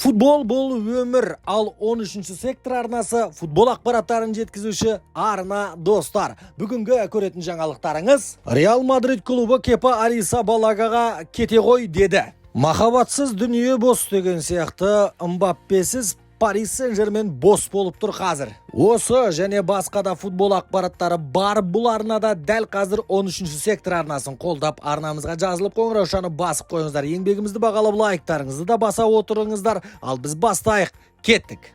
Футбол бұл өмір, ал 13-ші сектор арнасы футбол ақпараттарын жеткізуші арна достар. Бүгінгі көретін жаңалықтарыңыз: Реал Мадрид клубы Кепа Арризабалагаға кете ғой деді. Махаббатсыз дүние бос деген сияқты Мбаппесіз Парис Сен-Жермен бос болып тұр қазір. Осы және басқа да футбол ақпараттары бар бұл арнада дәл қазір 13-ші сектор арнасын қолдап арнамызға жазылып қоңыраушаны басып қойыңыздар. Еңбегімізді бағалап лайктарыңызды да баса отырыңыздар. Ал біз бастайық, кеттік.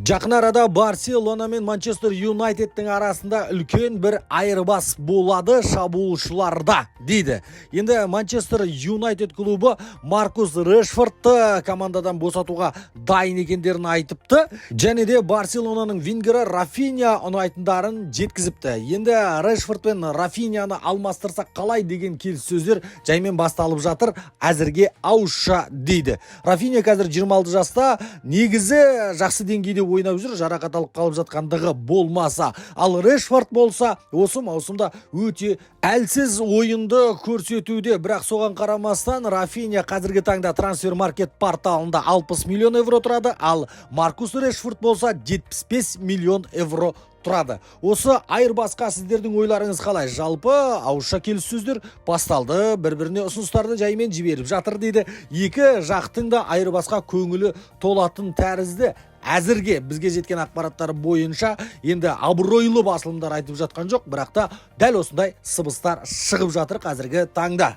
Жақын арада Барселона мен Манчестер Юнайтедтің арасында үлкен бір айырбас болады шабуылшыларда, дейді. Енді Манчестер Юнайтед клубы Маркус Решфордты командадан босатуға дайын екендерін айтыпты, және де Барселонаның вингері Рафиня ұнайтындарын жеткізіпті. Енді Решфорд пен Рафиняны алмастырсақ қалай деген келіссөздер жаймен басталып жатыр, әзірге ауызша, дейді. Рафиня қазір 26 жаста, негізі жақсы деңгейде ойнап жүр, жарақат алып қалып жатқандығы болмаса. Ал Решфорд болса, осы маусымда өте әлсіз ойынды көрсетуде, бірақ соған қарамастан Рафиня қазіргі таңда трансфер-маркет порталында 60 миллион евро тұрады, ал Маркус Решфорд болса 75 миллион евро тұрады. Осы айырбасқа сіздердің ойларыңыз қалай? Жалпы ауызша келіссөздер басталды, бір-біріне ұсыныстарды жаймен жіберіп жатыр, дейді. Екі жақтың да айырбасқа көңілі толатын тәрізді. Әзірге бізге жеткен ақпараттар бойынша енді абыройлы басылымдар айтып жатқан жоқ, бірақ та дәл осындай сыбыстар шығып жатыр қазіргі таңда.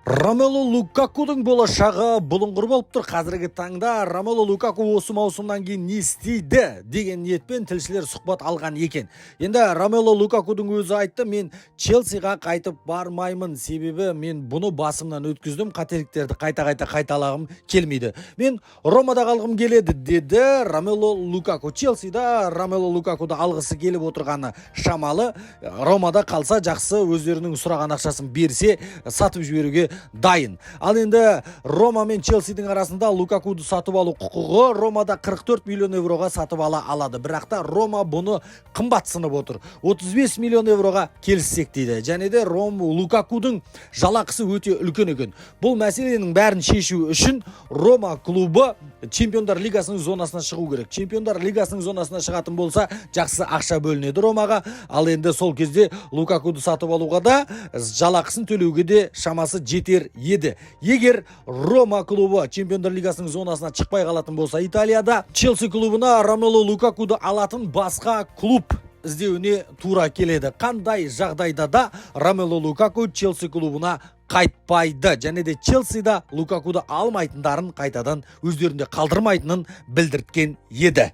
Ромело Лукакудың болашағы бұлыңғыр болып тұр. Қазіргі таңда Ромело Лукаку осы маусымнан кейін не істейді деген ниетпен тілшілер сұхбат алған екен. Енді Ромело Лукакудың өзі айтты: мен Челсиға қайтып бармаймын, себебі мен бұны басымнан өткіздім, қателіктерді қайталағым келмейді. Мен Ромада қалғым келеді, деді Ромело Лукаку. Челсида Ромело Лукакуды алғысы келіп отырғаны шамалы. Ромада қалса жақсы, өздерінің сұраған ақшасын берсе сатып жіберуге дайын. Ал енді Рома мен Челсидің арасында Лукакуды сатып алу құқығы Ромада 44 миллион евроға сатып ала алады. Бірақ та Рома бұны қымбат сынып отыр. 35 миллион евроға келіссек, дейді. Және де Лукакудың жалақысы өте үлкен екен. Бұл мәселенің бәрін шешу үшін Рома клубы Чемпиондар лигасының зонасына шығу керек. Чемпиондар лигасының зонасына шығатын болса, жақсы ақша бөлінеді Ромаға. Ал енді сол кезде Лукакуды сатып алуға да, жалақысын төлеуге де шамасы жетер еді. Егер Рома клубы Чемпиондар лигасының зонасына шықпай қалатын болса, Италияда Челси клубына Ромело Лукакуды алатын басқа клуб іздеуіне тура келеді. Қандай жағдайда да Ромело Лукаку Челси клубына қайтпайды, және де Челсида Лукакуды алмайтындарын қайтадан өздерінде қалдырмайтынын білдірткен еді.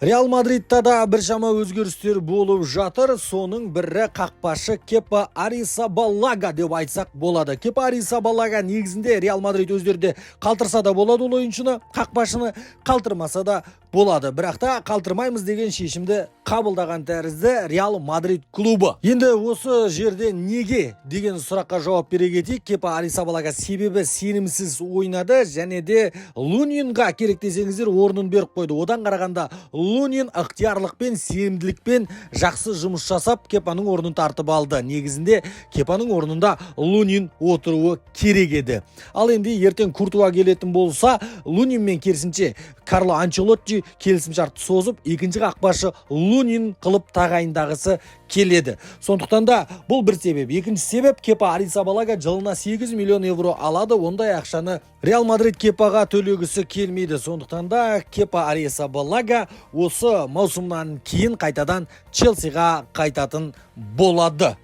Реал Мадридта да біршама өзгерістер болып жатыр. Соның бірі қақпашы Кепа Арризабалага деп айтсақ болады. Кепа Арризабалага негізінде Реал Мадрид өздерінде қалтырса да болады ол ойыншыны, қақпашыны қалтырмаса да болады. Бірақ та қалтырмаймыз деген шешімді қабылдаған тәрізді Реал Мадрид клубы. Енді осы жерде неге деген сұраққа жауап бере кетейік. Кепа Арризабалага себебі сенімсіз ойнады, және де Лунинға керек десеңіздер орнын беріп қойды. Одан қарағанда Лунин ықтиярлықпен, сенімділікпен жақсы жұмыс жасап, Кепаның орнын тартып алды. Негізінде Кепаның орнында Лунин отыруы керек еді. Ал енді ертең Куртуа келетін болса, Лунинмен керісінше Карло Анчелотти келісімшартты созып, екінші қақпашы Лунин қылып тағайындағысы келеді. Сондықтан да бұл бір себеп. Екінші себеп, Кепа Арризабалага жылына 8 миллион евро алады. Ондай ақшаны Реал Мадрид Кепаға төлегісі келмейді. Сондықтан да Кепа Арризабалага осы маусымнан кейін қайтадан Челсиға қайтатын болады.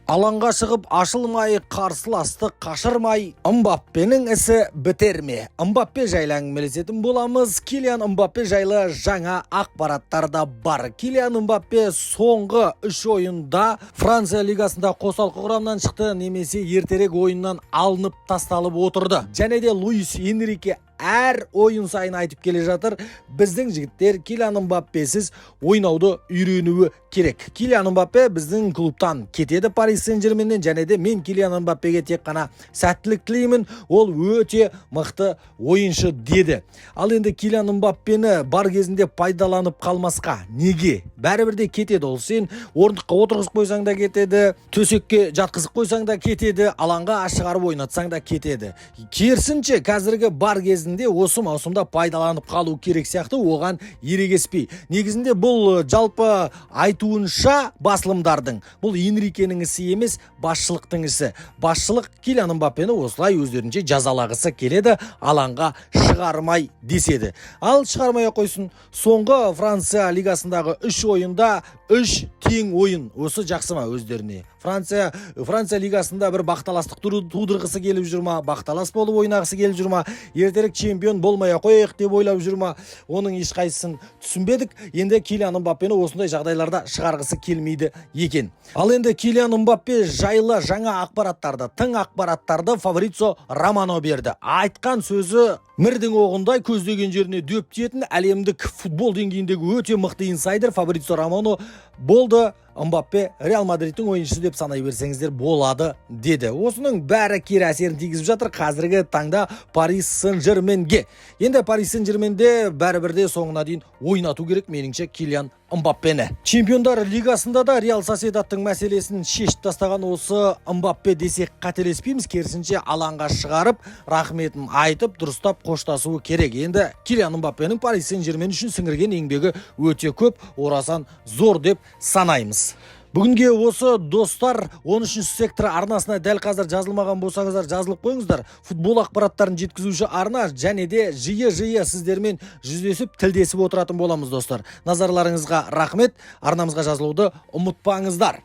Алаңға шығып ашылмай, қарсыласты қашырмай, Мбаппенің ісі бітер ме? Мбаппе жайлы әңгімелесетін боламыз. Килиан Мбаппе жайлы жаңа ақпараттар да бар. Килиан Мбаппе соңғы 3 ойында Франция лигасында қосалқы құрамнан шықты, немесе ертерек ойыннан алынып тасталып отырды. Және де Луис Энрике әр ойын сайын айтып келе жатыр. Біздің жігіттер Килиан Мбаппесіз ойнауды үйренуі керек. Килиан Мбаппе біздің клубтан кетеді Пари Сен-Жерменнен, және де мен Килиан Мбаппеге тек қана сәттілік тілеймін. Ол өте мықты ойыншы деді. Ал енді Килиан Мбаппені бар кезінде пайдаланып қалмасқа неге? Бәрібір де кетеді ол. Сен орындыққа отырғызып қойсаң да кетеді, төсекке жатқызып қойсаң да кетеді, алаңға шығарып ойнатсаң да кетеді. Керісінше қазіргі бар кезінде осы маусымда пайдаланып қалу керек сияқты, оған ерегеспей. Негізінде бұл жалпы айтуынша басылымдардың, бұл Энрикенің ісі емес, басшылықтың ісі. Басшылық Килиан Мбаппені осылай өздерінше жазалағысы келеді, алаңға шығармай деседі. Ал шығармай қойсын, соңғы Франция лигасындағы 3 ойында 3 тең ойын. Осы жақсы ма өздеріне? Франция лигасында бір бақталастық тудырғысы келіп жүр ма? Бақталас болып ойнағысы келіп жүр ма? Ертерек чемпион болмай қояйық деп ойлап жүр ма? Оның ешқайсысын түсінбедік. Енді Килиан Мбаппені осындай жағдайларда шығарғысы келмейді екен. Ал енді Килиан Мбаппе жайлы жаңа ақпараттарды, тың ақпараттарды Фабрицио Романо берді. Айтқан сөзі мірдің оғындай, көздеген жеріне дөп тиетін әлемдік футбол деңгейіндегі өте мықты инсайдер Фабрицио Романо болды. Мбаппе Реал Мадридтің ойыншысы деп санай берсеңіздер болады деді. Осының бәрі кері әсерін тигізіп жатыр қазіргі таңда Пари Сен-Жерменге. Енді Пари Сен-Жерменде бәрібірде соңына дейін ойнату керек меніңше Килиан Мбаппені. Чемпиондар лигасында да Реал Сосьедадтың мәселесін шешіп тастаған осы Мбаппе десек қателеспейміз. Керісінше алаңға шығарып, рахметін айтып, дұрыстап қоштасуы керек. Енді Килиан Мбаппенің Пари Сен-Жермен үшін сіңірген еңбегі өте көп, орасан зор деп санаймыз. Бүгінге осы достар, 13-ші сектор арнасына дәл қазір жазылмаған болсаңыздар жазылып қойыңыздар. Футбол ақпараттарын жеткізуші арна, және де жиі сіздермен жүздесіп, тілдесіп отыратын боламыз достар. Назарларыңызға рахмет, арнамызға жазылуды ұмытпаңыздар.